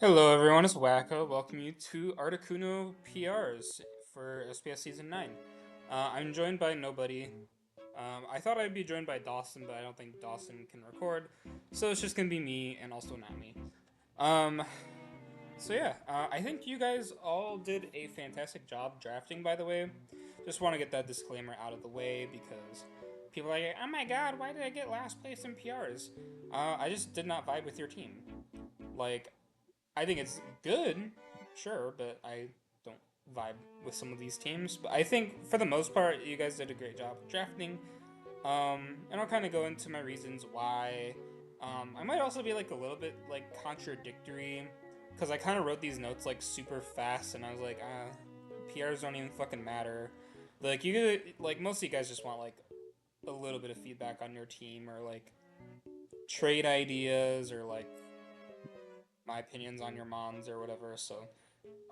Hello everyone, it's Wacko. Welcome you to Articuno PRs for SPS Season 9. I'm joined by nobody. I thought I'd be joined by Dawson, but I don't think Dawson can record, so it's just gonna be me and also not me. Um, I think you guys all did a fantastic job drafting, by the way. Just want to get that disclaimer out of the way because people are like, oh my god, why did I get last place in PRs? I just did not vibe with your team. Like, I think it's good, sure, but I don't vibe with some of these teams. But I think for the most part, you guys did a great job drafting. And I'll kind of go into my reasons why. I might also be like a little bit like contradictory because I kind of wrote these notes like super fast, and I was like, PRs don't even fucking matter. Like like most of you guys just want like a little bit of feedback on your team or like trade ideas or like my opinions on your mons or whatever. So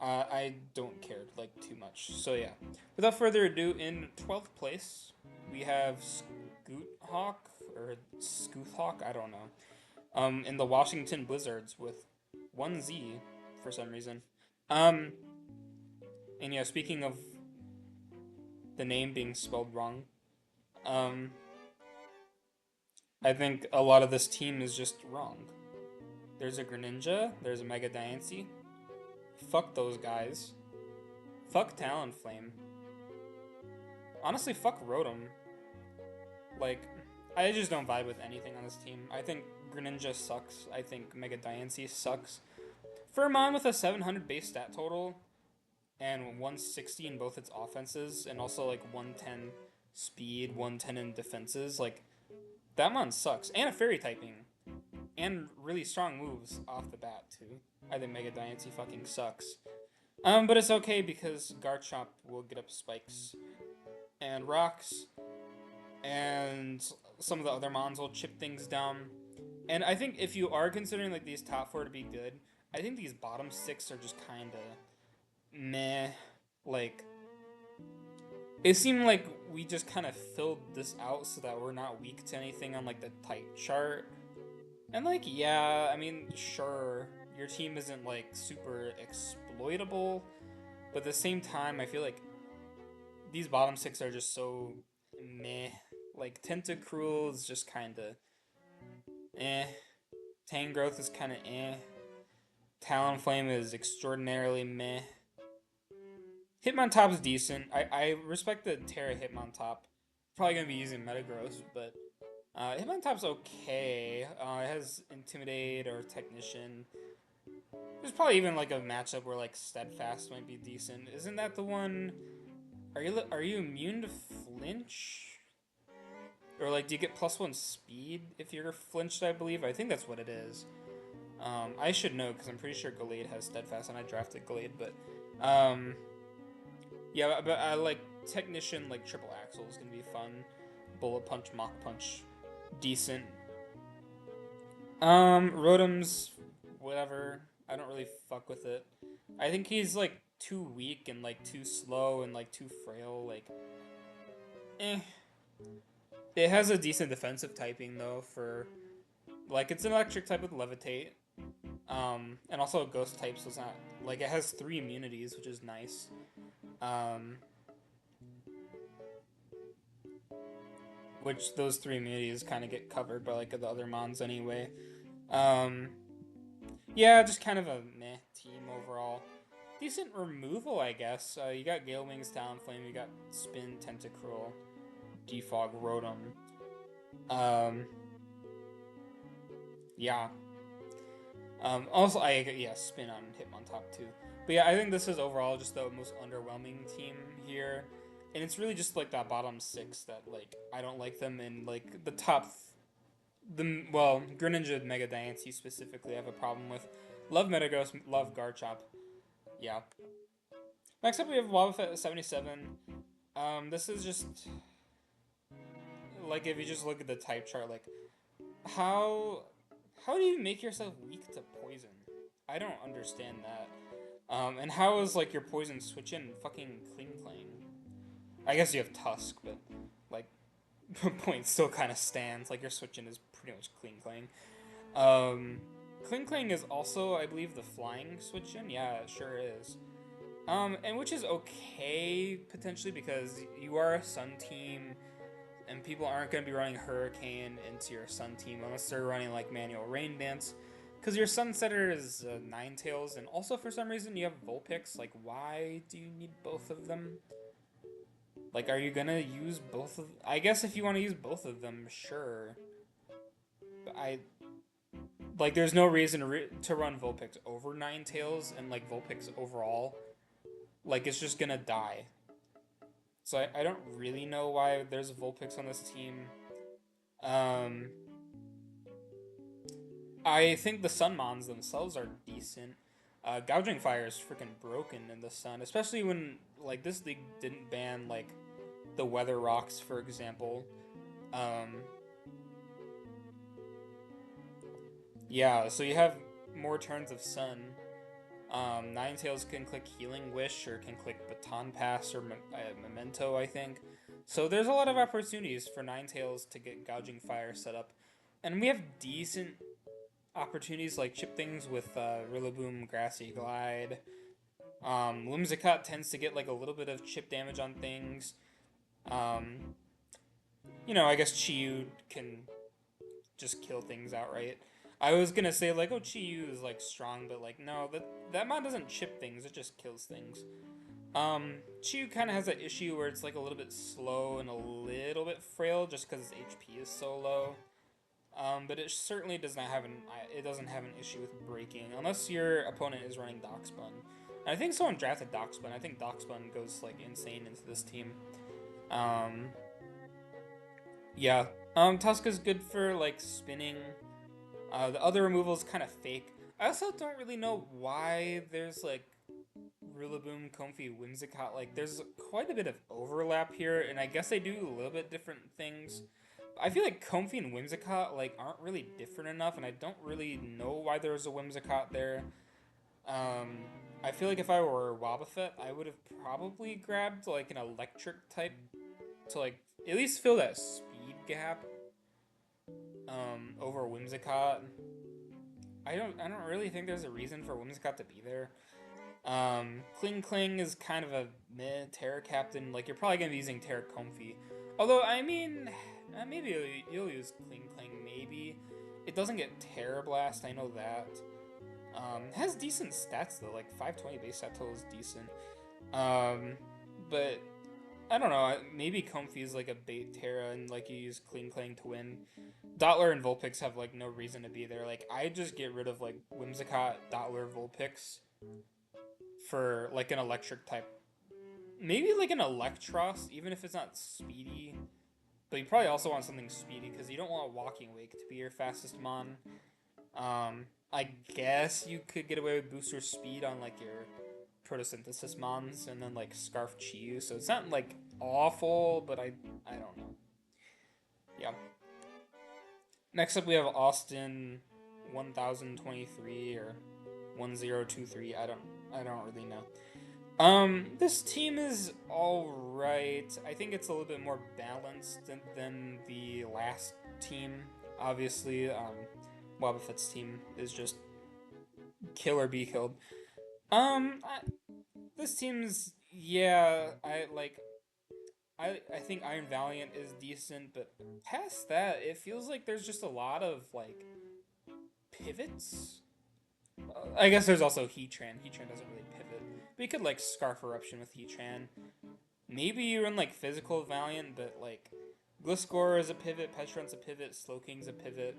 I don't care like too much. So yeah, without further ado, in 12th place we have Scoothawk or Scoothawk, I don't know. In the Washington Blizzards with 1Z for some reason. Um, and yeah, speaking of the name being spelled wrong, um, I think a lot of this team is just wrong. There's a Greninja, there's a Mega Diancie. Fuck those guys. Fuck Talonflame. Honestly, fuck Rotom. Like, I just don't vibe with anything on this team. I think Greninja sucks. I think Mega Diancie sucks. For a mon with a 700 base stat total and 160 in both its offenses, and also like 110 speed, 110 in defenses, like, that mon sucks. And a fairy typing. And really strong moves off the bat, too. I think Mega Diancie fucking sucks. But it's okay because Garchomp will get up spikes and rocks, and some of the other mons will chip things down. And I think if you are considering like these top four to be good, I think these bottom six are just kind of meh. Like, it seemed like we just kind of filled this out so that we're not weak to anything on like the type chart. And like, yeah, I mean, sure, your team isn't like super exploitable, but at the same time, I feel like these bottom six are just so meh. Like Tentacruel is just kind of eh. Tangrowth is kind of eh. Talonflame is extraordinarily meh. Hitmontop's decent. I respect the Terra Hitmontop. Probably gonna be using Metagross, but Hitmontop's okay. It has Intimidate or Technician. There's probably even like a matchup where like Steadfast might be decent. Isn't that the one? Are you immune to flinch? Or like, do you get +1 speed if you're flinched? I believe. I think that's what it is. I should know because I'm pretty sure Gallade has Steadfast, and I drafted Gallade. But yeah, but I like Technician, like Triple Axle is gonna be fun. Bullet Punch, Mach Punch, decent. Rotom's whatever. I don't really fuck with it. I think he's like too weak and like too slow and like too frail. Like, eh. It has a decent defensive typing though for like it's an electric type with levitate. And also a ghost type, so it's not like it has 3 immunities, which is nice. Um, which those 3 immunities kind of get covered by like the other mons anyway. Um, yeah, just kind of a meh team overall. Decent removal, I guess. You got Gale Wings, Talonflame, you got Spin, Tentacruel, Defog, Rotom. Um, yeah. Also, yeah, Spin on Hitmontop too. But yeah, I think this is overall just the most underwhelming team here, and it's really just like that bottom six that like I don't like them, and like the top, Greninja, Mega Diancie specifically, I have a problem with. Love Metagross, love Garchomp. Yeah. Next up, we have Wobbuffet 77. This is just like if you just look at the type chart, like how how do you make yourself weak to poison? I don't understand that. And how is like your poison switch in fucking Kling Clang? I guess you have Tusk, but like point still kind of stands. Like your switch in is pretty much Kling Clang. Um, Kling Kling is also, I believe, the flying switch in. Yeah, it sure is. And which is okay potentially because you are a Sun team, and people aren't going to be running Hurricane into your Sun team unless they're running like manual Rain Dance. Because your Sun Setter is Ninetales, and also for some reason you have Vulpix. Like, why do you need both of them? Like, are you gonna use both of? I guess if you want to use both of them, sure. But I like, there's no reason to run Vulpix over Ninetales and like Vulpix overall. Like, it's just gonna die. So I don't really know why there's a Vulpix on this team. Um, I think the Sun Mons themselves are decent. Gouging Fire is freaking broken in the Sun, especially when like this league didn't ban like the Weather Rocks, for example. Um, yeah, so you have more turns of Sun. Ninetales can click Healing Wish or can click Baton Pass or Memento, I think. So there's a lot of opportunities for Ninetales to get Gouging Fire set up. And we have decent opportunities like chip things with Rillaboom, Grassy Glide. Whimsicott tends to get like a little bit of chip damage on things. Um, I guess Chiyu can just kill things outright. I was gonna say like, oh, Chiyu is like strong, but like no, that mod doesn't chip things; it just kills things. Chiyu kind of has that issue where it's like a little bit slow and a little bit frail, just because its HP is so low. But it certainly does not have it doesn't have an issue with breaking unless your opponent is running Darkspun. And I think someone drafted Darkspun. I think Darkspun goes like insane into this team. Um, yeah. Tuska's good for like spinning. The other removal is kind of fake. I also don't really know why there's like Rillaboom, Comfey, Whimsicott. Like, there's quite a bit of overlap here, and I guess they do a little bit different things. I feel like Comfey and Whimsicott like aren't really different enough, and I don't really know why there's a Whimsicott there. Um, I feel like if I were Wobbuffet, I would have probably grabbed like an electric type to like at least fill that speed gap. Over Whimsicott. I don't really think there's a reason for Whimsicott to be there. Kling Kling is kind of a meh Terra Captain. Like, you're probably going to be using Terra Comfey. Although, I mean, maybe you'll use Kling Kling, maybe. It doesn't get Terra Blast, I know that. It has decent stats, though. Like, 520 base stat total is decent. But, I don't know. Maybe Comfey is like a bait Terra, and, like, you use Kling Kling to win. Dottler and Vulpix have, like, no reason to be there. Like, I just get rid of, like, Whimsicott, Dottler, Vulpix for like an electric type. Maybe like an Electros, even if it's not speedy. But you probably also want something speedy because you don't want Walking Wake to be your fastest mon. I guess you could get away with booster speed on like your Photosynthesis mons and then like Scarf Chiyu. So it's not like awful, but I don't know. Yeah. Next up we have Austin 1023 or 1023. I don't really know. This team is alright. I think it's a little bit more balanced than the last team. Obviously, Wobbuffet's team is just kill or be killed. This team's, yeah, I think Iron Valiant is decent, but past that, it feels like there's just a lot of, like, pivots. I guess there's also Heatran. Heatran doesn't really pivot. But you could, like, Scarf Eruption with Heatran. Maybe you run, like, Physical Valiant, but, like, Gliscor is a pivot, Petron's a pivot, Slowking's a pivot.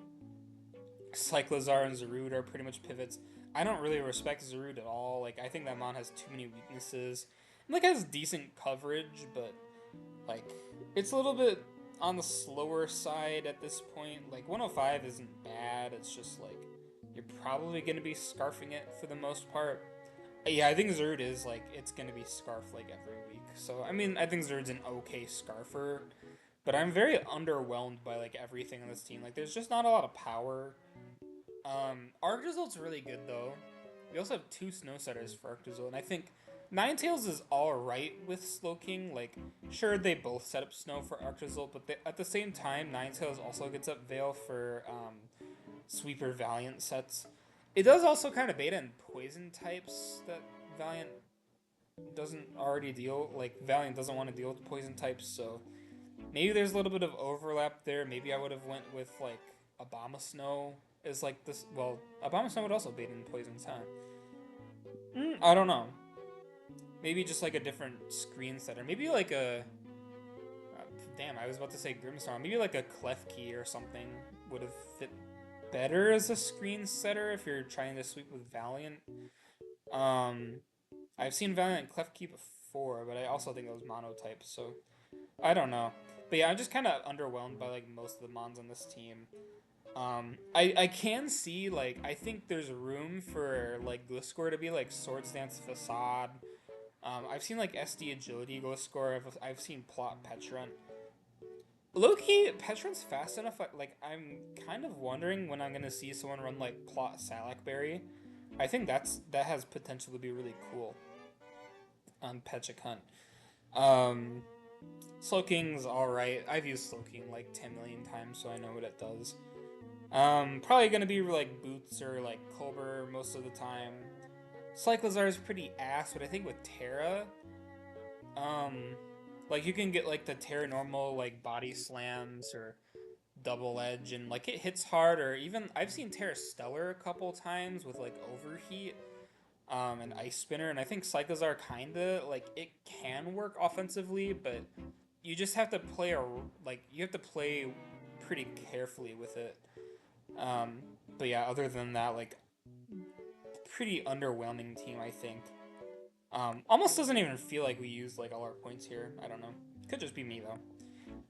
Cyclizar and Zarude are pretty much pivots. I don't really respect Zarude at all. Like, I think that mon has too many weaknesses. And, like, has decent coverage, but, like, it's a little bit on the slower side at this point. Like, 105 isn't bad. It's just, like, you're probably going to be scarfing it for the most part. Yeah, I think Zarude is, like, it's going to be scarfed, like, every week. So, I mean, I think Zarude's an okay scarfer. But I'm very underwhelmed by, like, everything on this team. Like, there's just not a lot of power. Arctozol's really good, though. We also have 2 Snow Setters for Arctozol, and I think Ninetales is alright with Slowking. Like, sure, they both set up Snow for Arctozol, but at the same time, Ninetales also gets up Veil for, Sweeper Valiant sets. It does also kind of beta and poison types that Valiant doesn't already deal. Like Valiant doesn't want to deal with poison types, so maybe there's a little bit of overlap there. Maybe I would have went with like Abomasnow is like this. Well, Abomasnow would also bait in poisons, huh? I don't know. Maybe just like a different screen setter. Maybe like a. Damn, I was about to say Grimstorm. Maybe like a Klefki or something would have fit better as a screen setter if you're trying to sweep with Valiant. Um, I've seen Valiant Klefki before, but I also think it was monotype, so I don't know. But yeah, I'm just kind of underwhelmed by like most of the mons on this team. I can see like I think there's room for like Gliscor to be like Swords Dance Facade. I've seen like SD Agility Gliscor. I've seen Plot Petrunt. Low-key, Petrunt's fast enough. Like I'm kind of wondering when I'm gonna see someone run like Plot Salakberry. I think that has potential to be really cool on Petric Hunt. Um, Slowking's alright. I've used Slowking like 10 million times, so I know what it does. Probably gonna be like Boots or like Colbur most of the time. Cyclizar is pretty ass, but I think with Terra, um, like you can get like the Terra normal like body slams or double edge, and like it hits hard. Or even I've seen Terra Stellar a couple times with like overheat, and Ice Spinner, and I think Cyclizar kinda like it can work offensively, but you just have to play you have to play pretty carefully with it. Um, but yeah, other than that, like pretty underwhelming team, I think. Almost doesn't even feel like we used like all our points here. I don't know. Could just be me though.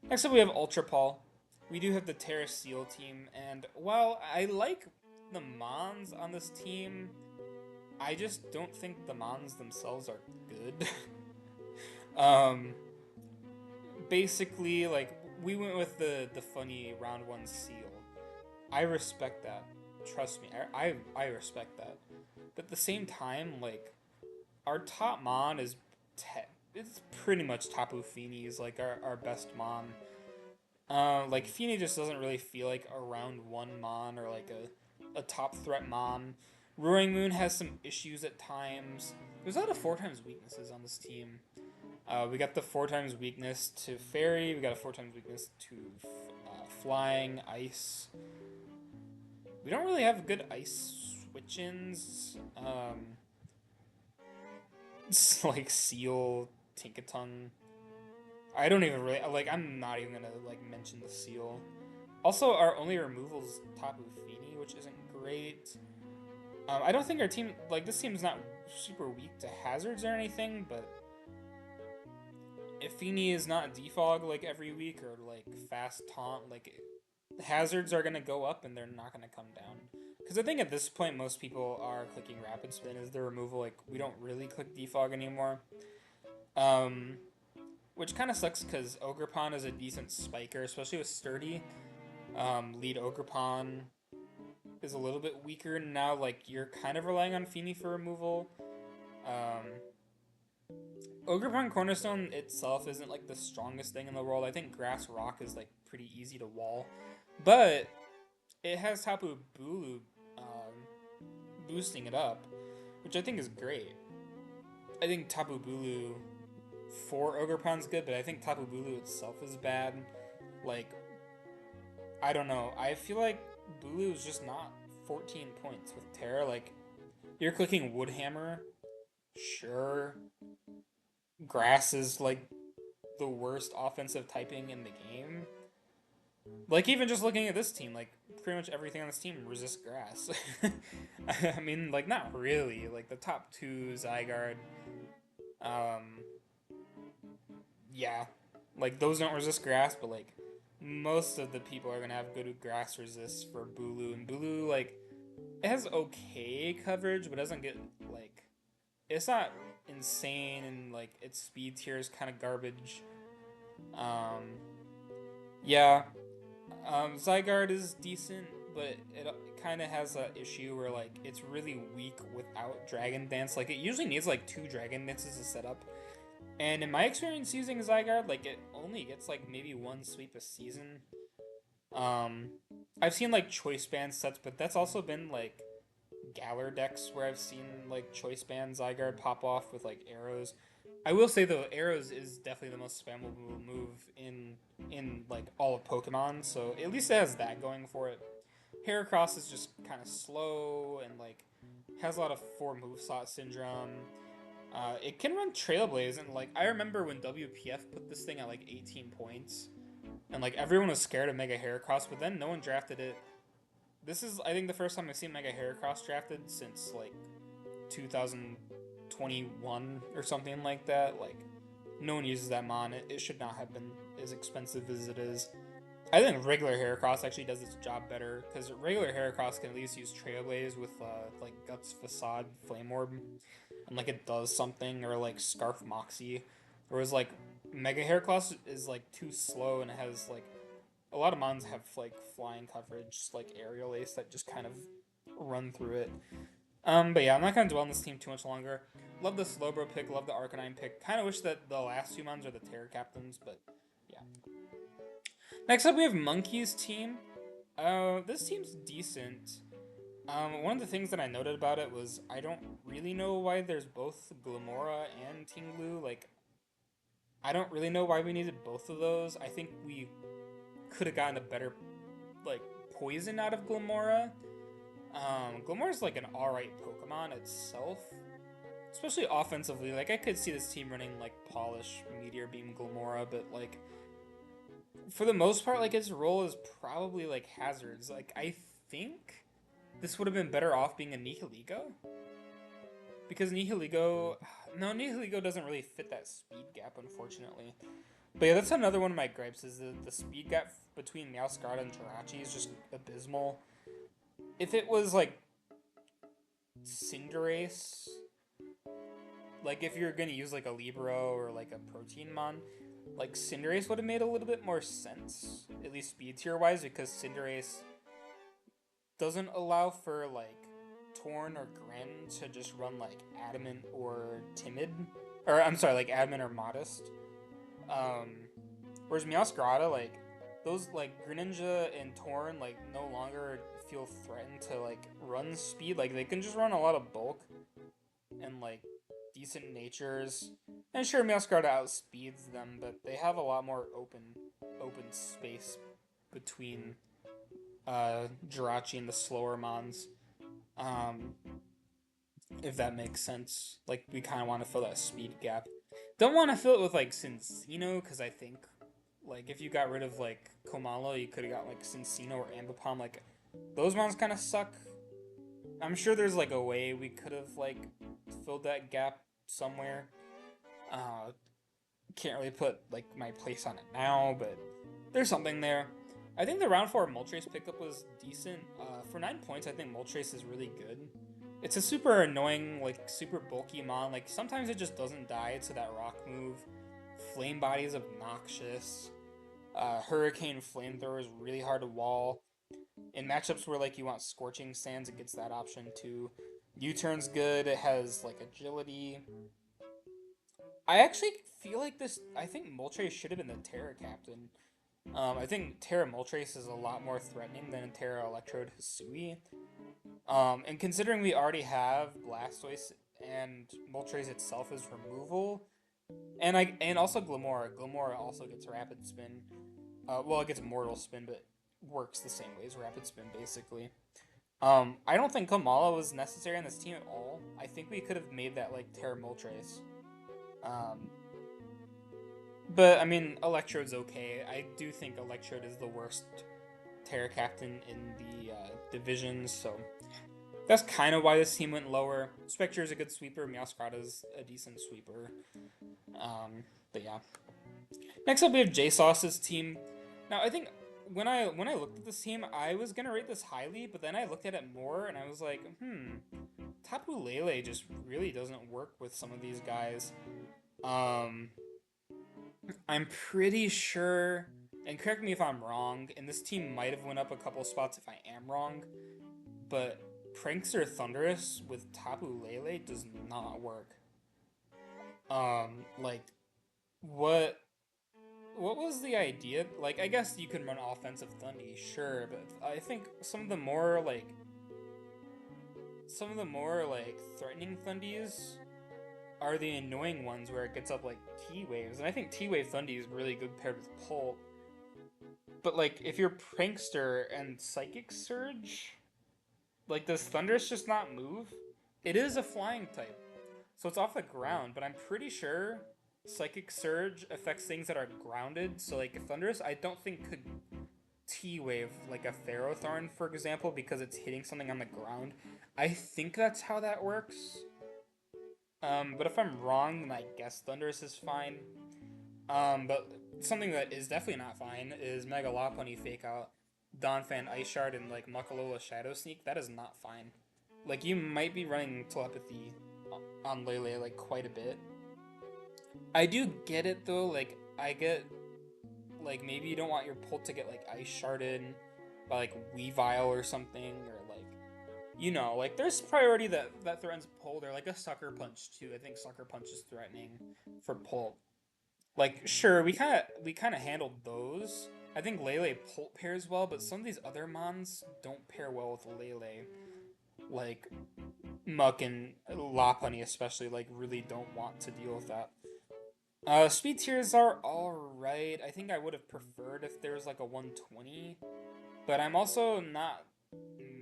Next up, we have Ultra Paul. We do have the Terra Seal team, and while I like the Mons on this team, I just don't think the Mons themselves are good. um, Basically, like we went with the funny round one seal. I respect that. Trust me, I respect that. But at the same time, like our top mon is it's pretty much Tapu Fini is like our best mon. Like Fini just doesn't really feel like a round one mon or like a top threat mon. Roaring Moon has some issues at times. There's a lot of 4x weaknesses on this team. We got the 4x weakness to Fairy. We got a 4x weakness to Flying, Ice. We don't really have good Ice switch-ins. It's like Seal, Tinkaton. I don't even really like. I'm not even gonna like mention the Seal. Also, our only removal is Tapu Fini, which isn't great. I don't think our team like this team's not super weak to hazards or anything, but if Fini is not defog like every week or like fast taunt, like hazards are gonna go up and they're not gonna come down. Because I think at this point most people are clicking rapid spin as their removal. Like we don't really click defog anymore. Which kind of sucks because Ogerpon is a decent spiker, especially with Sturdy. Lead Ogerpon is a little bit weaker now. Like you're kind of relying on Fini for removal. Ogerpon Cornerstone itself isn't like the strongest thing in the world. I think Grass Rock is like pretty easy to wall, but it has Tapu Bulu boosting it up, which I think is great. I think Tapu Bulu for Ogerpon's good, but I think Tapu Bulu itself is bad. Like, I don't know. I feel like Bulu is just not 14 points with Terra. Like, you're clicking Woodhammer, sure. Grass is like the worst offensive typing in the game. Like even just looking at this team, like pretty much everything on this team resists grass. I mean, like not really. Like the top two, Zygarde, yeah, like those don't resist grass, but like most of the people are gonna have good grass resist for Bulu, and Bulu like it has okay coverage, but doesn't get like it's not insane, and like its speed tier is kind of garbage. Um, yeah, Zygarde is decent, but it kind of has an issue where like it's really weak without Dragon Dance. Like it usually needs like 2 Dragon Dances to set up. And in my experience using Zygarde, like it only gets like maybe 1 sweep a season. I've seen like choice band sets, but that's also been like Galar decks where I've seen like Choice Band Zygarde pop off with like arrows. I will say though, arrows is definitely the most spammable move in like all of Pokemon, so at least it has that going for it. Heracross is just kind of slow and like has a lot of four move slot syndrome. It can run Trailblaze, and like I remember when WPF put this thing at like 18 points, and like everyone was scared of Mega Heracross, but then no one drafted it. This is, I think, the first time I've seen Mega Heracross drafted since like 2021 or something like that. Like, no one uses that mon. It should not have been as expensive as it is. I think regular Heracross actually does its job better, because regular Heracross can at least use Trailblaze with like Guts Facade Flame Orb, and like it does something, or like Scarf Moxie. Whereas like Mega Heracross is like too slow, and it has like a lot of mons have like flying coverage, like Aerial Ace, that just kind of run through it. But yeah, I'm not gonna dwell on this team too much longer. Love the Slowbro pick, love the Arcanine pick. Kind of wish that the last two mons are the Terror Captains, but yeah. Next up, we have Monkey's team. This team's decent. One of the things that I noted about it was I don't really know why there's both Glamora and Tinglu. Like, I don't really know why we needed both of those. I think we could have gotten a better, like, poison out of Glamora. Glamora's like an alright Pokemon itself, especially offensively. Like, I could see this team running like Polish, Meteor Beam, Glamora, but like, for the most part, like, its role is probably like Hazards. Like, I think this would have been better off being a Nihiligo, because Nihiligo, no, Nihiligo doesn't really fit that speed gap, unfortunately. But yeah, that's another one of my gripes, is the speed gap between Meowscarada and Jirachi is just abysmal. If it was like Cinderace, like if you're gonna use like a Libero or like a Protein Mon, like Cinderace would have made a little bit more sense, at least speed tier wise, because Cinderace doesn't allow for like Torn or Gren to just run like Adamant or Timid, or I'm sorry, like Adamant or Modest. Whereas Meowscarada, like those like Greninja and Torn like no longer feel threatened to like run speed. Like they can just run a lot of bulk and like decent natures. And sure, Meowscarada outspeeds them, but they have a lot more open space between Jirachi and the slower mons. If that makes sense. Like, we kind of want to fill that speed gap. Don't want to fill it with like Cincino, because I think like if you got rid of like Komalo, you could have got like Cincino or Ambipom. Like, those mons kind of suck. I'm sure there's like a way we could have like filled that gap somewhere. Can't really put like my place on it now, but there's something there. I think the round 4 Moltres pickup was decent. For 9 points, I think Moltres is really good. It's a super annoying, like super bulky mon. Like sometimes it just doesn't die to that rock move. Flame Body is obnoxious. Hurricane Flamethrower is really hard to wall. In matchups where like you want Scorching Sands, it gets that option too. U-turn's good. It has like agility. I actually feel like this. I think Moltres should have been the Terra Captain. I think Terra Moltres is a lot more threatening than Terra Electrode Hisui. And considering we already have Blastoise and Moltres itself is removal, and also Glamora. Glamora also gets Rapid Spin. Well, it gets Mortal Spin, but works the same way as Rapid Spin, basically. I don't think Kamala was necessary on this team at all. I think we could have made that like Terra Moltres. But I mean, Electrode's okay. I do think Electrode is the worst Terra Captain in the divisions, so that's kind of why this team went lower. Spectre is a good sweeper. Meowscarada's a decent sweeper. But yeah. Next up, we have J-Sauce's team. Now, I think when I looked at this team, I was gonna rate this highly, but then I looked at it more and I was like, Tapu Lele just really doesn't work with some of these guys. I'm pretty sure, and correct me if I'm wrong, and this team might have went up a couple spots if I am wrong, but Prankster Thunderous with Tapu Lele does not work. Like, what was the idea? Like, I guess you can run offensive Thundy, sure, but I think some of the more, like, some of the more like threatening Thundies are the annoying ones where it gets up like T-Waves, and I think T-Wave Thundy is really good paired with Pulp. But like if you're Prankster and Psychic Surge, like does Thundurus just not move? It is a flying type, so it's off the ground, but I'm pretty sure Psychic Surge affects things that are grounded. So like Thundurus, I don't think could T-Wave like a Ferrothorn, for example, because it's hitting something on the ground. I think that's how that works. But if I'm wrong, then I guess Thundurus is fine. But something that is definitely not fine is Mega Lopunny Fake Out, Donphan Ice Shard, and like Muckalola Shadow Sneak. That is not fine. Like you might be running telepathy on Lele like quite a bit. I do get it though. Like I get like maybe you don't want your Pult to get like Ice Sharded by like Weavile or something, or like like there's priority that threatens Pult, or like a Sucker Punch too. I think Sucker Punch is threatening for Pult. Like sure, we kind of handled those. I think Lele Pult pairs well, but some of these other mons don't pair well with Lele. Like Muck and Lopunny especially, like really don't want to deal with that. Speed tiers are alright. I think I would have preferred if there was like a 120, but I'm also not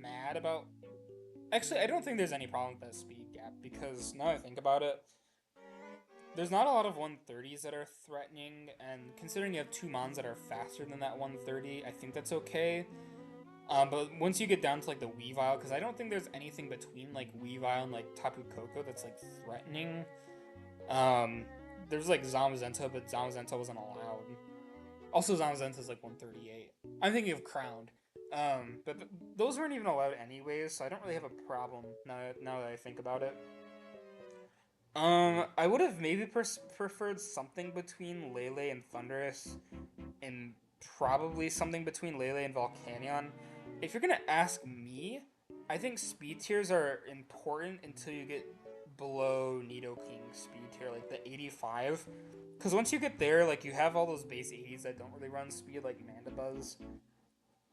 mad about. Actually, I don't think there's any problem with that speed gap because now I think about it, there's not a lot of 130s that are threatening, and considering you have two mons that are faster than that 130, I think that's okay. But once you get down to like the Weavile, because I don't think there's anything between like Weavile and like Tapu Koko that's like threatening. There's like Zamazenta, but Zamazenta wasn't allowed. Also, Zamazenta is like 138. I'm thinking of Crowned. But those weren't even allowed anyways, so I don't really have a problem now that I think about it. I would have maybe preferred something between Lele and Thundurus, and probably something between Lele and Volcanion. If you're gonna ask me, I think speed tiers are important until you get below Nidoking speed tier, like the 85. Because once you get there, like you have all those base 80s that don't really run speed, like Mandibuzz.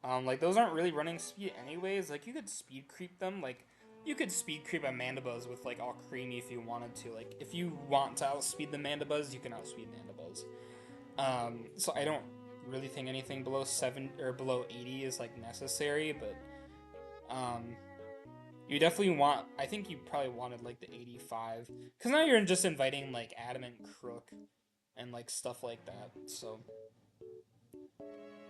Like those aren't really running speed anyways. Like you could speed creep them, like you could speed creep a Mandibuzz with like all creamy if you wanted to. Like if you want to outspeed the Mandibuzz, you can outspeed Mandibuzz. So I don't really think anything below 7 or below 80 is like necessary, but you definitely want. I think you probably wanted like the 85, because now you're just inviting like Adamant Crook and like stuff like that. So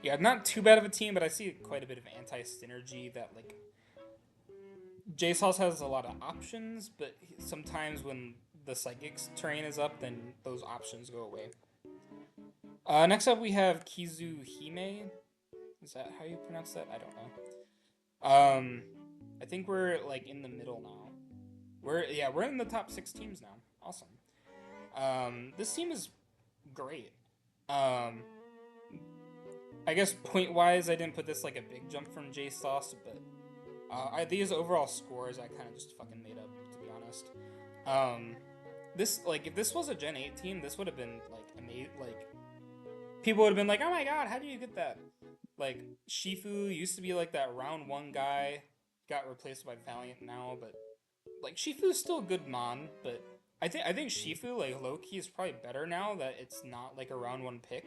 yeah, not too bad of a team, but I see quite a bit of anti-synergy that like JSauce has a lot of options, but sometimes when the Psychics terrain is up, then those options go away. Next up we have Kizuhime. Is that how you pronounce that? I don't know. I think we're like in the middle now. We're in the top 6 teams now. Awesome. This team is great. I guess point wise, I didn't put this like a big jump from JSauce, but these overall scores I kind of just fucking made up, to be honest. This like if this was a Gen 8 team, this would have been like amazing. Like people would have been like, "Oh my god, how do you get that?" Like Shifu used to be like that round 1 guy, got replaced by Valiant now, but like Shifu's still a good mon, but I think Shifu like low key is probably better now that it's not like a round 1 pick.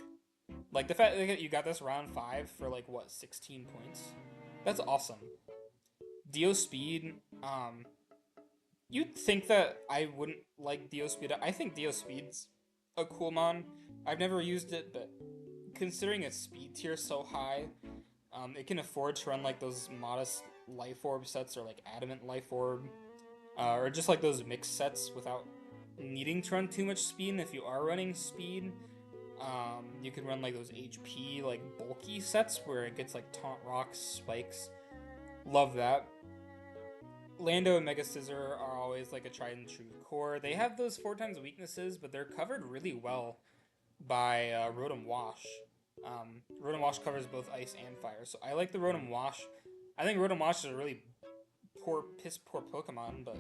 Like the fact that you got this round 5 for like what 16 points, that's awesome. Dio Speed, you'd think that I wouldn't like Dio Speed. I think Dio Speed's a cool mon. I've never used it, but considering its speed tier so high, it can afford to run like those modest Life Orb sets or like Adamant Life Orb, or just like those mixed sets without needing to run too much speed. And if you are running speed, you can run like those HP like bulky sets where it gets like Taunt Rocks, Spikes. Love that. Lando and Mega Scissor are always like a tried and true core. They have those 4 times weaknesses, but they're covered really well by Rotom Wash. Rotom Wash covers both ice and fire, so I like the Rotom Wash. I think Rotom Wash is a really piss poor Pokemon, but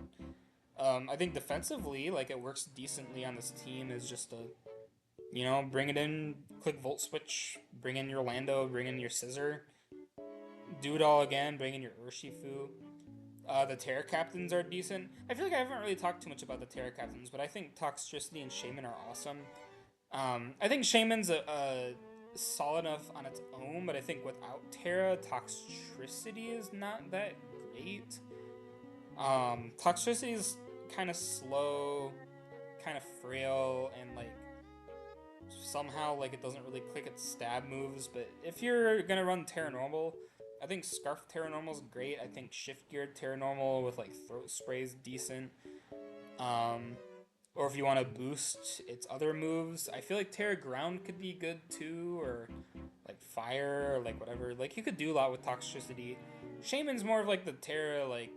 I think defensively, like it works decently on this team. Is just a bring it in, click Volt Switch, bring in your Lando, bring in your Scissor, do it all again, bring in your Urshifu. The Terra Captains are decent. I feel like I haven't really talked too much about the Terra Captains, but I think Toxtricity and Shaman are awesome. I think Shaman's solid enough on its own, but I think without Terra, Toxtricity is not that great. Toxtricity is kind of slow, kind of frail, and like somehow like it doesn't really click its stab moves. But if you're gonna run Terra Normal, I think Scarf Terra Normal is great. I think Shift Geared Terra Normal with like Throat Spray is decent. Or if you want to boost its other moves, I feel like Terra Ground could be good too, or like Fire, or like whatever. Like you could do a lot with Toxicity. Shaman's more of like the Terra, like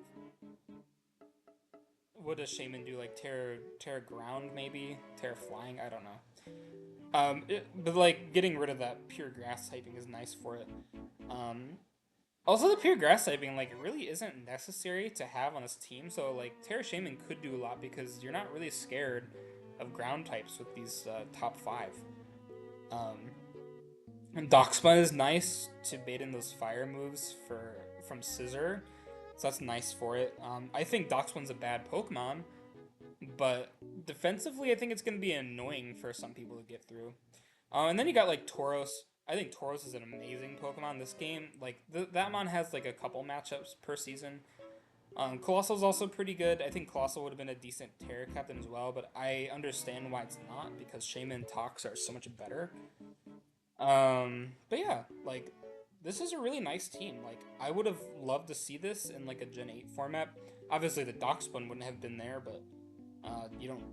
what does Shaman do? Like Terra Ground maybe? Terra Flying? I don't know. But like getting rid of that pure grass typing is nice for it. Also, the pure grass typing, like, it really isn't necessary to have on this team. So, like, Terra Shaman could do a lot because you're not really scared of ground types with these top 5. And Doxbun is nice to bait in those fire moves from Scissor. So that's nice for it. I think Doxbun's a bad Pokemon, but defensively, I think it's going to be annoying for some people to get through. And then you got, like, Tauros. I think Tauros is an amazing Pokemon. This game, like, that mon has, like, a couple matchups per season. Colossal is also pretty good. I think Colossal would have been a decent Terra Captain as well, but I understand why it's not, because Shaman and Tox are so much better. But yeah, like, this is a really nice team. Like, I would have loved to see this in, like, a Gen 8 format. Obviously, the Doxbun wouldn't have been there, but, you don't...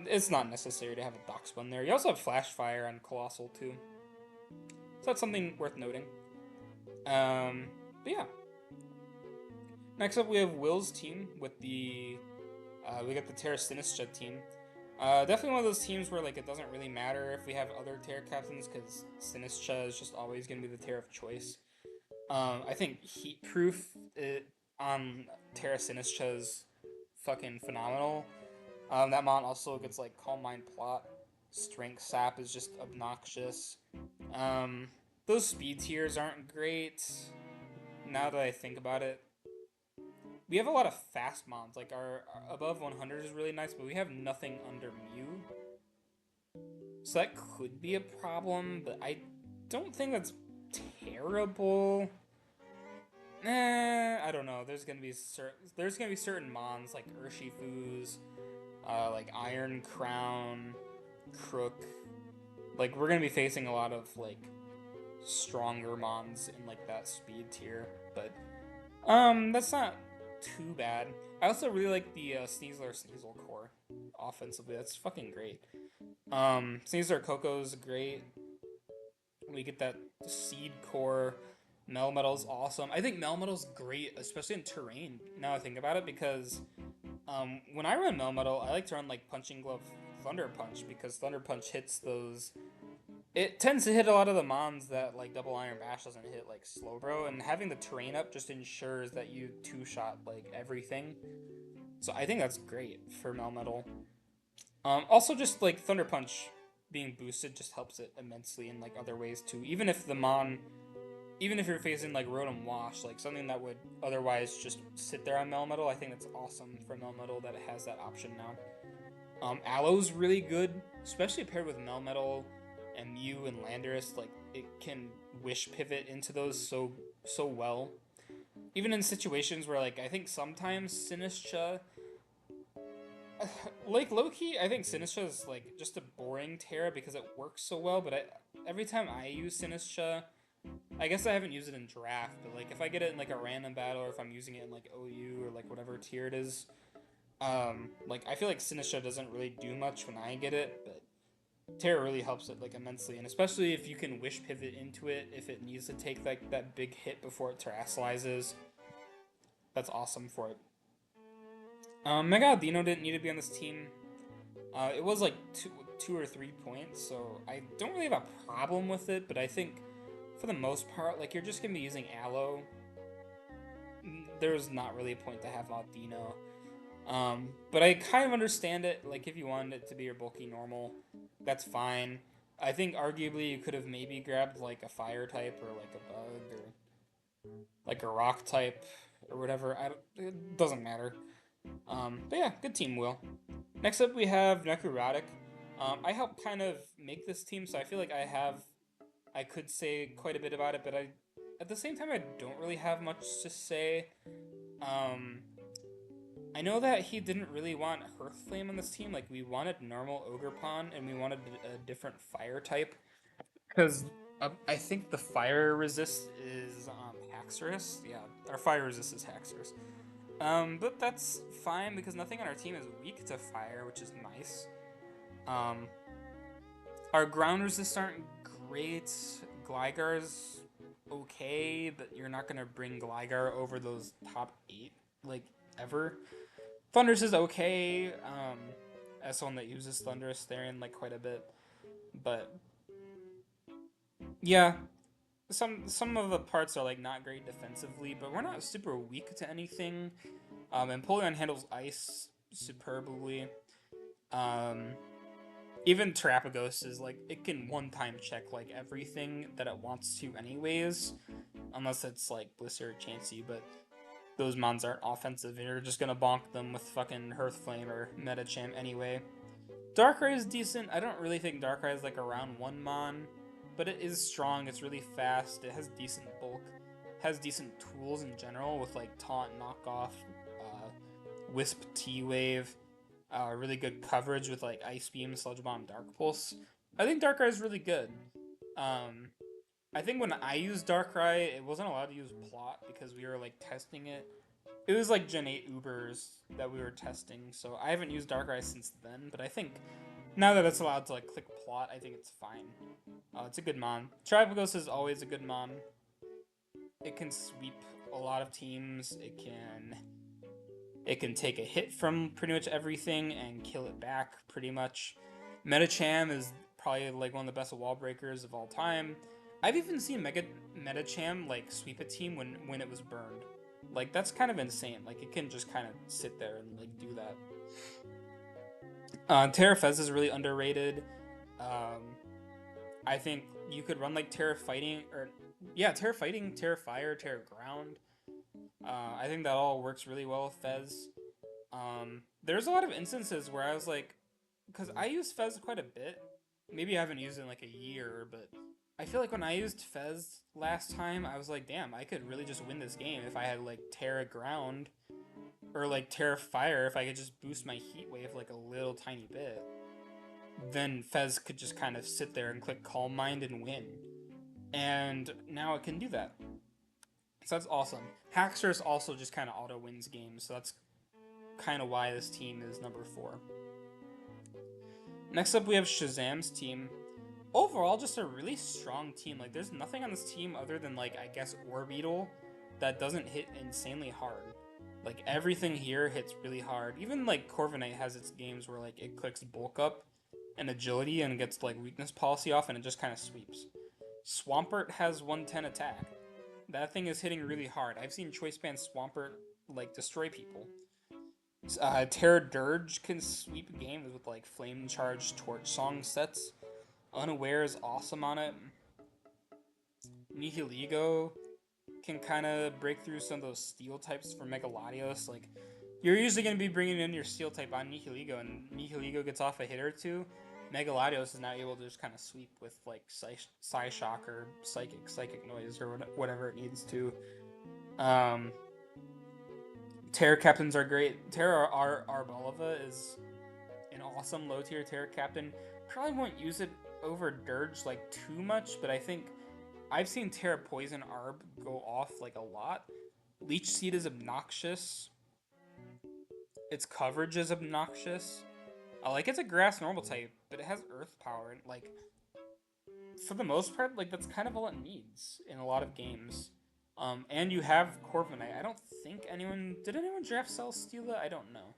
It's not necessary to have a Doxbun there. You also have Flash Fire on Colossal, too. So that's something worth noting. But yeah. Next up, we have Will's team with the... we got the Terra Sinistra team. Definitely one of those teams where, like, it doesn't really matter if we have other Terra Captains, because Sinistra is just always going to be the Terra of choice. I think Heat Proof on Terra Sinistra is fucking phenomenal. That mon also gets, like, Calm Mind Plot. Strength Sap is just obnoxious. Those speed tiers aren't great, now that I think about it. We have a lot of fast mons, like our above 100 is really nice, but we have nothing under Mew. So that could be a problem, but I don't think that's terrible. I don't know. There's gonna be certain mons like Urshifu's, like Iron Crown, Crook. Like, we're gonna be facing a lot of like stronger mons in like that speed tier, but that's not too bad. I also really like the Sneasler core offensively. That's fucking great. Sneasler Coco's great. We get that seed core. Melmetal's awesome. I think Melmetal's great, especially in terrain, now I think about it, because when I run Melmetal, I like to run like Punching Glove Thunder Punch, because Thunder Punch hits those... It tends to hit a lot of the mons that like Double Iron Bash doesn't hit, like Slowbro, and having the terrain up just ensures that you two-shot like everything. So I think that's great for Melmetal. Also, just like Thunder Punch being boosted just helps it immensely in like other ways too. Even if you're facing like Rotom Wash, like something that would otherwise just sit there on Melmetal, I think that's awesome for Melmetal that it has that option now. Aloe's really good, especially paired with Melmetal and Mew and Landorus. Like, it can wish pivot into those so well. Even in situations where, like, I think sometimes Sinistra... like, low-key, I think Sinistra is, like, just a boring Terra because it works so well, but every time I use Sinistra... I guess I haven't used it in draft, but, like, if I get it in, like, a random battle, or if I'm using it in, like, OU, or, like, whatever tier it is, like, I feel like Sinistra doesn't really do much when I get it, but Terra really helps it, like, immensely, and especially if you can wish pivot into it, if it needs to take, like, that big hit before it terastallizes. That's awesome for it. Mega Aldino didn't need to be on this team. It was, like, two or 3 points, so I don't really have a problem with it, but I think, for the most part, like, you're just gonna be using Aloe. There's not really a point to have Aldino. But I kind of understand it. Like, if you wanted it to be your bulky normal, that's fine. I think arguably you could have maybe grabbed like a fire type or like a bug or like a rock type. or whatever. It doesn't matter. But yeah, good team, Will. Next up, we have Necrotic. I helped kind of make this team, so I feel like I could say quite a bit about it, but at the same time, I don't really have much to say. Um, I know that he didn't really want Hearthflame on this team. Like, we wanted normal Ogre Pawn, and we wanted a different fire type. Because I think the fire resist is Haxorus. Yeah, our fire resist is Haxorus. But that's fine because nothing on our team is weak to fire, which is nice. Um, our ground resists aren't great. Gligar's okay, but you're not gonna bring Gligar over those top 8 like ever. Thundurus is okay. As someone that uses Thundurus Therian like quite a bit, but yeah, some of the parts are like not great defensively, but we're not super weak to anything. And Poleon handles ice superbly. Um, Even Terapagos is like it can one-time check like everything that it wants to anyways, unless it's like Blister or Chansey, but those mons aren't offensive and you're just gonna bonk them with fucking Hearthflame or Metacham anyway. Darkrai is decent. I don't really think Darkrai is like a round 1 mon, but it is strong, it's really fast, it has decent bulk, has decent tools in general with like Taunt, Knockoff, Wisp, T-Wave, really good coverage with like Ice Beam, Sludge Bomb, Dark Pulse. I think Darkrai is really good. Um, I think when I used Darkrai, it wasn't allowed to use Plot because we were like testing it. It was like Gen 8 Ubers that we were testing, so I haven't used Darkrai since then, but I think now that it's allowed to like click Plot, I think it's fine. It's a good mon. Trapagos is always a good mon. It can sweep a lot of teams. It can take a hit from pretty much everything and kill it back pretty much. Metacham is probably like one of the best wall breakers of all time. I've even seen Metacham like sweep a team when it was burned. Like that's kind of insane. Like it can just kind of sit there and like do that. Terra Fez is really underrated. Um, I think you could run like Terra Fighting or yeah, Terra Fighting, Terra Fire, Terra Ground. I think that all works really well with Fez. There's a lot of instances where I was like, because I use Fez quite a bit. Maybe I haven't used it in like a year, but I feel like when I used Fez last time, I was like, damn, I could really just win this game if I had like Terra Ground or like Terra Fire. If I could just boost my Heat Wave like a little tiny bit, then Fez could just kind of sit there and click Calm Mind and win. And now it can do that. So that's awesome. Haxorus also just kind of auto wins games, so that's kind of why this team is number 4. Next up, we have Shazam's team. Overall, just a really strong team. Like, there's nothing on this team other than, like, I guess Orbeetle that doesn't hit insanely hard. Like, everything here hits really hard. Even, like, Corviknight has its games where, like, it clicks Bulk Up and Agility and gets, like, Weakness Policy off and it just kind of sweeps. Swampert has 110 attack. That thing is hitting really hard. I've seen Choice Band Swampert, like, destroy people. Terra Dirge can sweep games with like Flame Charge Torch Song sets. Unaware is awesome on it. Nihiligo can kind of break through some of those steel types for Megalodios. Like, you're usually going to be bringing in your steel type on Nihiligo, and Nihiligo gets off a hit or two. Megalodios is now able to just kind of sweep with like Psyshock or Psychic Noise or whatever it needs to. Terra Captains are great. Terra Arboliva is an awesome low tier Terra Captain. Probably won't use it over Dirge like too much, but I think I've seen Terra Poison Arb go off like a lot. Leech Seed is obnoxious. Its coverage is obnoxious. Like it's a grass normal type, but it has earth power, and like for the most part, like that's kind of all it needs in a lot of games. And you have Corviknight. I don't think did anyone draft Celesteela? I don't know.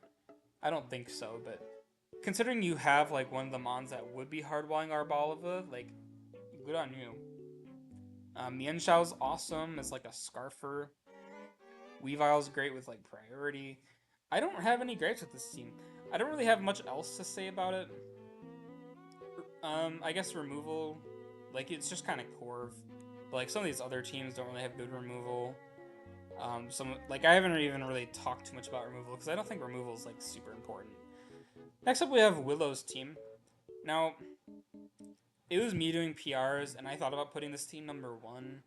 I don't think so, but considering you have like one of the mons that would be hardwalling Arboliva, like good on you. Mienshau's awesome as like a Scarfer. Weavile's great with like priority. I don't have any gripes with this team. I don't really have much else to say about it. I guess removal, like it's just kind of Corv. But like some of these other teams don't really have good removal. I haven't even really talked too much about removal because I don't think removal is like super important. Next up, we have Willow's team. Now, it was me doing PRs, and I thought about putting this team number 1,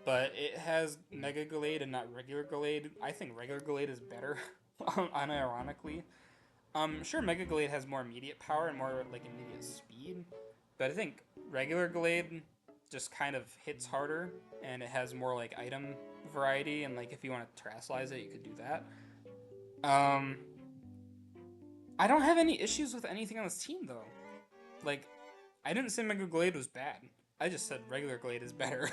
but it has Mega Gallade and not regular Gallade. I think regular Gallade is better, unironically. Sure, Mega Gallade has more immediate power and more like immediate speed, but I think regular Gallade just kind of hits harder, and it has more like item variety, and like if you want to terastallize it, you could do that. Um, I don't have any issues with anything on this team though. Like, I didn't say Mega Glade was bad. I just said regular Glade is better.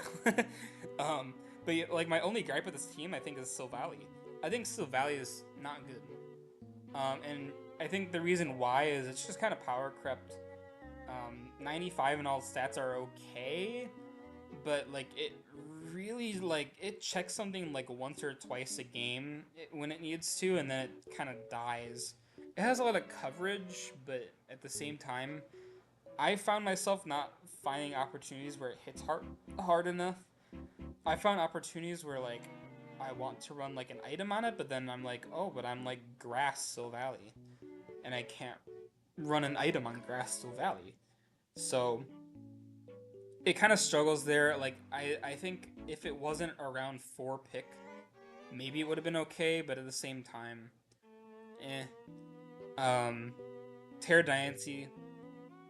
um, but like my only gripe with this team, I think, is Silvally. I think Silvally is not good. And I think the reason why is it's just kind of power crept. 95 and all stats are okay, but like it really like it checks something like once or twice a game when it needs to, and then it kind of dies. It has a lot of coverage, but at the same time, I found myself not finding opportunities where it hits hard enough. I found opportunities where like I want to run like an item on it, but then I'm like, oh, but I'm like Grass Silvally, and I can't run an item on Grass Silvally. So it kind of struggles there. Like I think if it wasn't around 4 pick, maybe it would have been okay, but at the same time, eh. Um, Terra Diancie,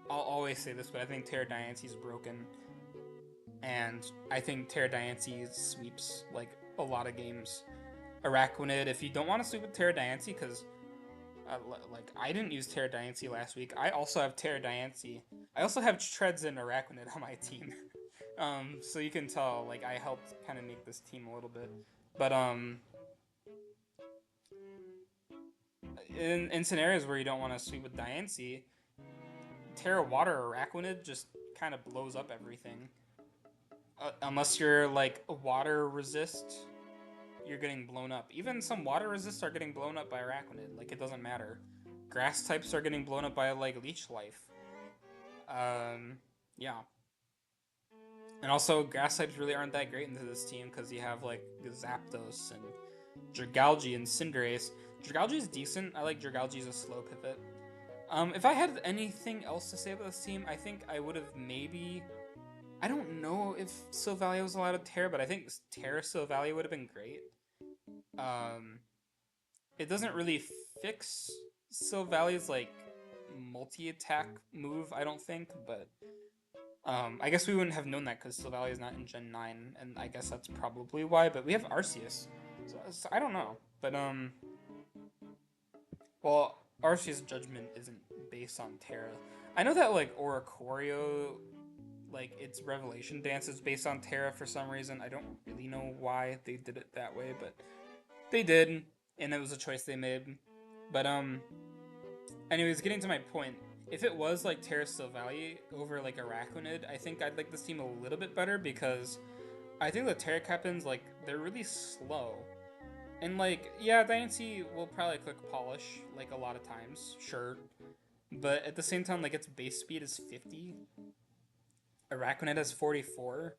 I'll always say this, but I think Terra Diancie is broken, and I think Terra Diancie sweeps like a lot of games. Araquanid, if you don't want to sweep with Terra Diancie, because like I didn't use Terra Diancie last week. I also have Terra Diancie. I also have Treads and Araquanid on my team. So you can tell like I helped kind of make this team a little bit. But in scenarios where you don't want to sweep with Diancie, Terra Water Araquanid just kind of blows up everything. Unless you're like water resist, you're getting blown up. Even some water resists are getting blown up by Araquanid. Like, it doesn't matter. Grass types are getting blown up by, like, Leech Life. Yeah. And also, grass types really aren't that great into this team because you have, like, Zapdos and Dragalge and Cinderace. Dragalge is decent. I like Dragalge as a slow pivot. If I had anything else to say about this team, I think I would have maybe... I don't know if Silvally was allowed to Terra, but I think Terra Silvally would have been great. It doesn't really fix Silvally's like multi-attack move, I don't think, but I guess we wouldn't have known that because Silvally is not in Gen 9, and I guess that's probably why, but we have Arceus, so I don't know, but well, Arceus' judgment isn't based on Terra. I know that like Oricorio, like its Revelation Dance is based on Terra for some reason. I don't really know why they did it that way, but they did, and it was a choice they made. But anyways, getting to my point, if it was like Terra Silvally over like Araquanid, I think I'd like this team a little bit better because I think the Terra Captains, like, they're really slow. And like, yeah, Diancie will probably click Polish like a lot of times, sure. But at the same time, like its base speed is 50. Araquanid has 44.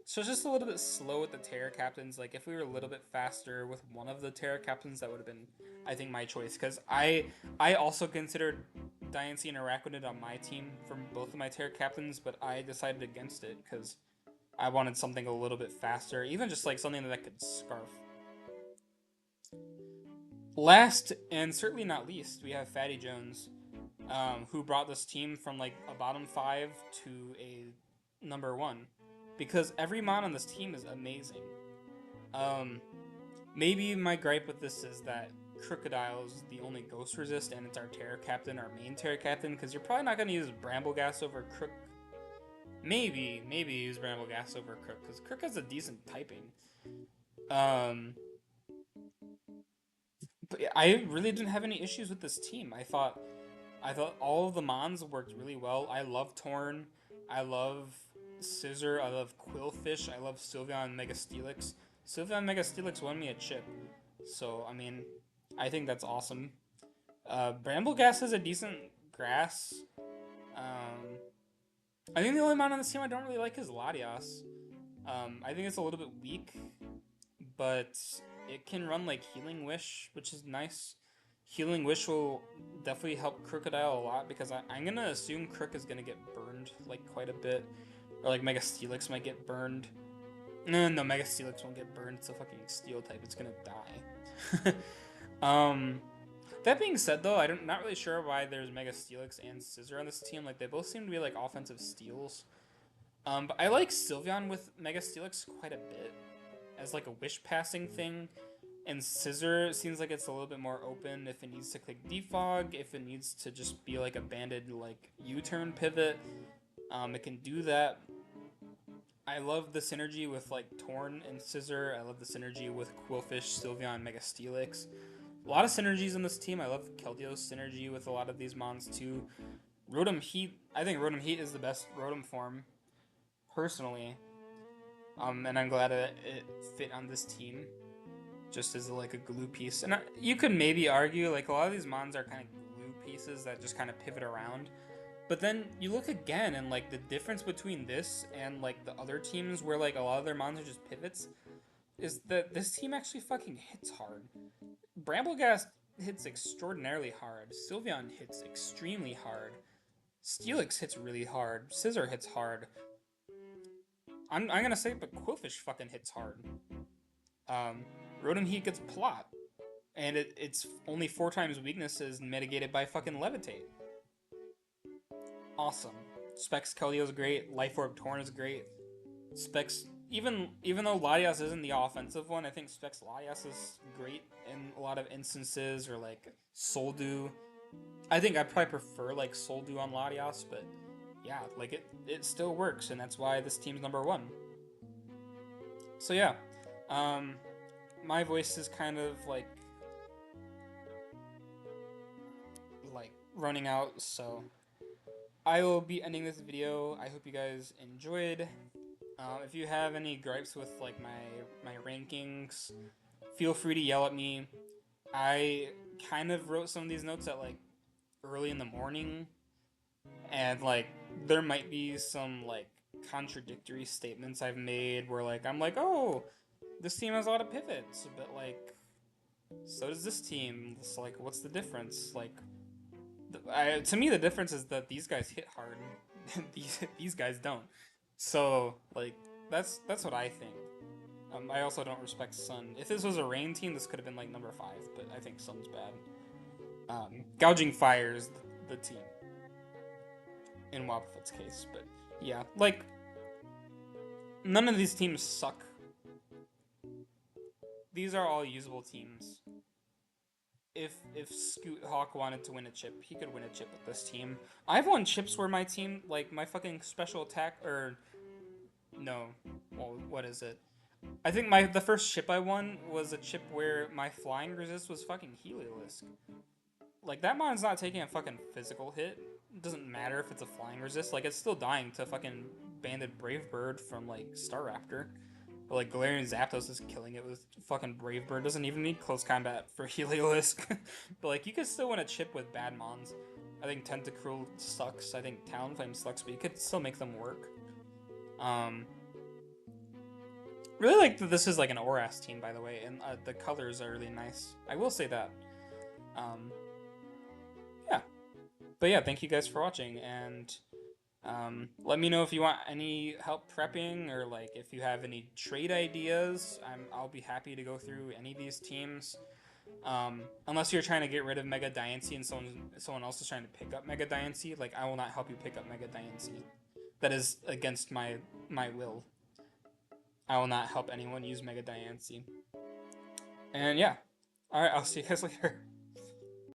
So it's just a little bit slow with the Terra Captains. Like, if we were a little bit faster with one of the Terra Captains, that would have been, I think, my choice. Because I also considered Diancie and Araquanid on my team from both of my Terra Captains, but I decided against it because I wanted something a little bit faster. Even just, like, something that I could Scarf. Last, and certainly not least, we have Fatty Jones, who brought this team from, like, a bottom 5 to a number 1. Because every mon on this team is amazing. Maybe my gripe with this is that Crocodile is the only Ghost Resist, and it's our Terra Captain, our main Terra Captain, because you're probably not going to use Brambleghast over Crook. Maybe use Brambleghast over Crook, because Crook has a decent typing. But I really didn't have any issues with this team. I thought all of the mons worked really well. I love Torn. I love Scissor. I love Quillfish. I love Sylveon and Megastelix. Sylveon and Megastelix won me a chip. So, I mean, I think that's awesome. Brambleghast is a decent grass. I think the only mon on this team I don't really like is Latias. I think it's a little bit weak, but it can run like Healing Wish, which is nice. Healing Wish will definitely help Crocodile a lot because I'm gonna assume Crook is gonna get burned like quite a bit, or like Mega Steelix might get burned. No, Mega Steelix won't get burned. It's a fucking Steel type. It's gonna die. um, that being said, though, I'm not really sure why there's Mega Steelix and Scissor on this team. Like they both seem to be like offensive steals. But I like Sylveon with Mega Steelix quite a bit as like a wish passing thing. And Scissor seems like it's a little bit more open if it needs to click Defog, if it needs to just be like a banded like U-turn pivot. It can do that. I love the synergy with like Torn and Scissor. I love the synergy with Quillfish, Sylveon, Mega Steelix. A lot of synergies in this team. I love Keldio's synergy with a lot of these mons too. Rotom Heat. I think Rotom Heat is the best Rotom form, personally. And I'm glad that it fit on this team, just as like a glue piece. And you could maybe argue like a lot of these mons are kind of glue pieces that just kind of pivot around. But then you look again and like the difference between this and like the other teams where like a lot of their mons are just pivots is that this team actually fucking hits hard. Brambleghast hits extraordinarily hard. Sylveon hits extremely hard. Steelix hits really hard. Scissor hits hard. I'm gonna say, but Quillfish fucking hits hard. Rotom Heat gets plot, and it's only 4 times weaknesses mitigated by fucking Levitate. Awesome. Specs Keldio's great. Life Orb Torn is great. Specs, even though Latias isn't the offensive one, I think Specs Latias is great in a lot of instances, or like Soldew. I think I probably prefer like Soldew on Latias, but yeah, like it still works, and that's why this team's #1. So yeah, my voice is kind of like running out, so I will be ending this video. I hope you guys enjoyed. If you have any gripes with like my rankings, feel free to yell at me. I kind of wrote some of these notes at like early in the morning, and like there might be some like contradictory statements I've made where like I'm like, oh, this team has a lot of pivots, but like so does this team. It's like, what's the difference? Like, to me, the difference is that these guys hit hard, these guys don't. So like that's what I think. I also don't respect Sun. If this was a rain team, this could have been like #5, but I think Sun's bad. Gouging Fire is the team in Wobbuffet's case, but yeah, like none of these teams suck. These are all usable teams. If Scoot Hawk wanted to win a chip, he could win a chip with this team. I've won chips where my team, like my fucking special attack, or no, well, what is it? I think the first chip I won was a chip where my flying resist was fucking Heliolisk. Like that mon's not taking a fucking physical hit. It doesn't matter if it's a flying resist. Like it's still dying to fucking banded Brave Bird from like Staraptor. But like Galarian Zapdos is killing it with fucking Brave Bird. Doesn't even need close combat for Heliolisk. But like you could still win a chip with bad mons. I think Tentacruel sucks. I think Talonflame sucks, but you could still make them work. Really like that this is like an Oras team, by the way, and the colors are really nice. I will say that. Yeah. But yeah, thank you guys for watching, and let me know if you want any help prepping, or like if you have any trade ideas. I'll be happy to go through any of these teams. Unless you're trying to get rid of Mega Diancie and someone else is trying to pick up Mega Diancie, like I will not help you pick up Mega Diancie. That is against my will. I will not help anyone use Mega Diancie. And yeah, alright, I'll see you guys later.